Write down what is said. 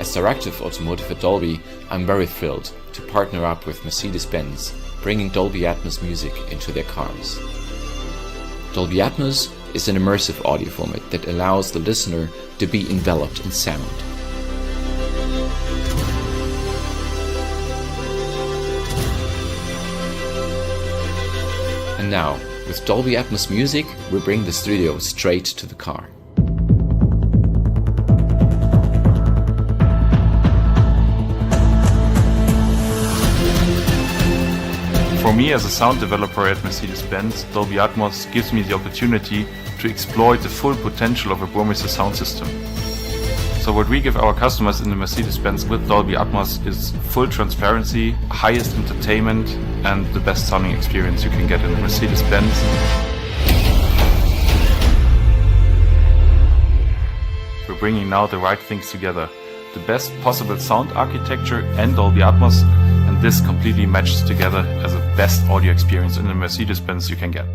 As Directive Automotive at Dolby, I'm very thrilled to partner up with Mercedes-Benz, bringing Dolby Atmos music into their cars. Dolby Atmos is an immersive audio format that allows the listener to be enveloped in sound. And now, with Dolby Atmos music, we bring the studio straight to the car. For me as a sound developer at Mercedes-Benz, Dolby Atmos gives me the opportunity to exploit the full potential of a Burmester sound system. So what we give our customers in the Mercedes-Benz with Dolby Atmos is full transparency, highest entertainment and the best sounding experience you can get in the Mercedes-Benz. We're bringing now the right things together. The best possible sound architecture and Dolby Atmos, and this completely matches together as the best audio experience in the Mercedes-Benz you can get.